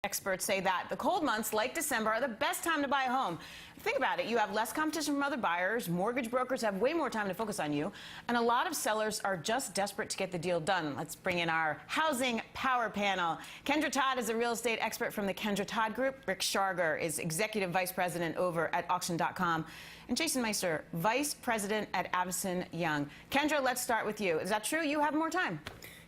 Experts say that the cold months, like December, are the best time to buy a home. Think about it. You have less competition from other buyers. Mortgage brokers have way more time to focus on you. And a lot of sellers are just desperate to get the deal done. Let's bring in our housing power panel. Kendra Todd is a real estate expert from the Kendra Todd Group. Rick Sharger is executive vice president over at auction.com. And Jason Meister, vice president at Avison Young. Kendra, let's start with you. Is that true? You have more time.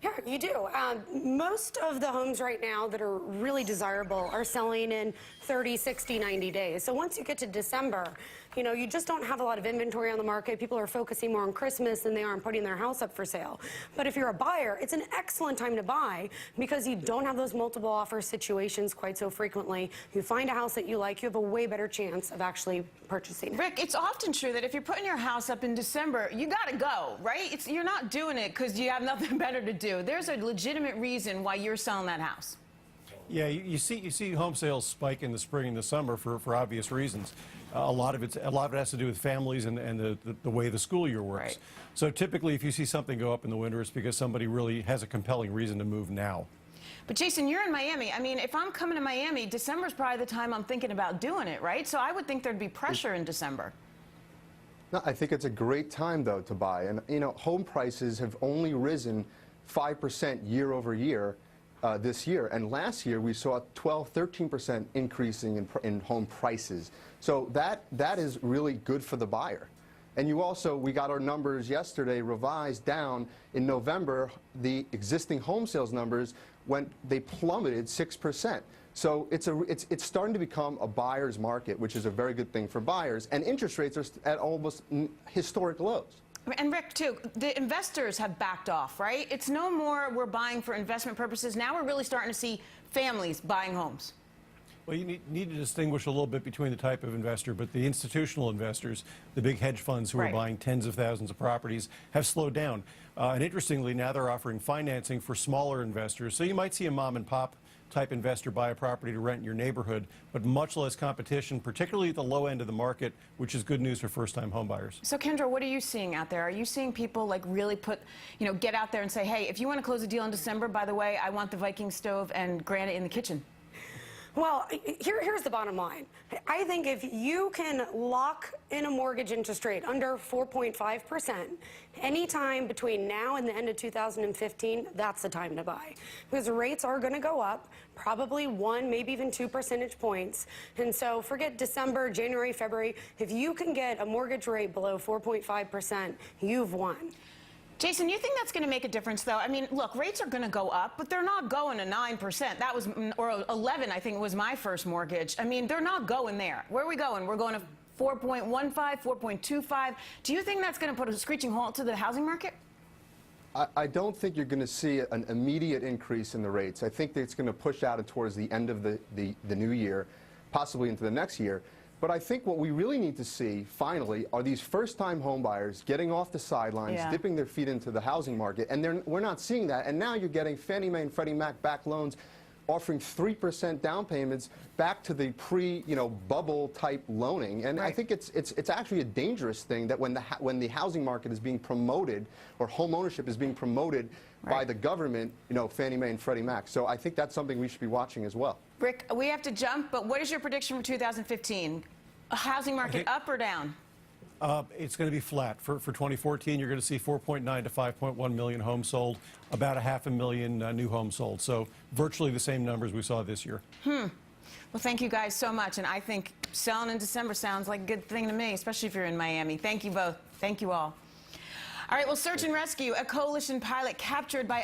Yeah, you do. Most of the homes right now that are really desirable are selling in 30, 60, 90 days. So once you get to December, you know, you just don't have a lot of inventory on the market. People are focusing more on Christmas than they are on putting their house up for sale. But if you're a buyer, it's an excellent time to buy because you don't have those multiple offer situations quite so frequently. You find a house that you like, you have a way better chance of actually purchasing it. Rick, it's often true that if you're putting your house up in December, you got to go, right? You're not doing it because you have nothing better to do. There's a legitimate reason why you're selling that house. Yeah, you see home sales spike in the spring and the summer for obvious reasons. A lot of it has to do with families and the way the school year works. Right. So typically, if you see something go up in the winter, it's because somebody really has a compelling reason to move now. But Jason, you're in Miami. I mean, if I'm coming to Miami, December's probably the time I'm thinking about doing it, right? So I would think there'd be pressure in December. No, I think it's a great time, though, to buy. And, you know, home prices have only risen 5% year over year this year. And last year, we saw a 12, 13% increasing in home prices. So that is really good for the buyer. And we got our numbers yesterday revised down. In November, the existing home sales numbers they plummeted 6%. So it's starting to become a buyer's market, which is a very good thing for buyers. And interest rates are at almost historic lows. And Rick, too, the investors have backed off, right? It's no more we're buying for investment purposes. Now we're really starting to see families buying homes. Well, you need to distinguish a little bit between the type of investor, but the institutional investors, the big hedge funds who are buying tens of thousands of properties, have slowed down. And interestingly, now they're offering financing for smaller investors. So you might see a mom and pop type investor buy a property to rent in your neighborhood, but much less competition, particularly at the low end of the market, which is good news for first-time home buyers. So Kendra, what are you seeing out there? Are you seeing people like really get out there and say, hey, if you want to close a deal in December, by the way, I want the Viking stove and granite in the kitchen? Well, here's the bottom line. I think if you can lock in a mortgage interest rate under 4.5%, anytime between now and the end of 2015, that's the time to buy. Because rates are going to go up, probably 1, maybe even 2 percentage points. And so forget December, January, February. If you can get a mortgage rate below 4.5%, you've won. Jason, you think that's going to make a difference, though? I mean, look, rates are going to go up, but they're not going to 9%. That was, or 11, I think, was my first mortgage. I mean, they're not going there. Where are we going? We're going to 4.15, 4.25. Do you think that's going to put a screeching halt to the housing market? I don't think you're going to see an immediate increase in the rates. I think that it's going to push out towards the end of the new year, possibly into the next year. But I think what we really need to see, finally, are these first-time home buyers getting off the sidelines, dipping their feet into the housing market. And we're not seeing that. And now you're getting Fannie Mae and Freddie Mac backed loans offering 3% down payments back to the pre-bubble type loaning. And I think it's actually a dangerous thing that when the housing market is being promoted or home ownership is being promoted by the government, Fannie Mae and Freddie Mac. So I think that's something we should be watching as well. Rick, we have to jump, but what is your prediction for 2015? A housing market up or down? It's going to be flat. For 2014, you're going to see 4.9 to 5.1 million homes sold, about 500,000 new homes sold. So virtually the same numbers we saw this year. Well, thank you guys so much. And I think selling in December sounds like a good thing to me, especially if you're in Miami. Thank you both. Thank you all. All right, well, search and rescue, a coalition pilot captured by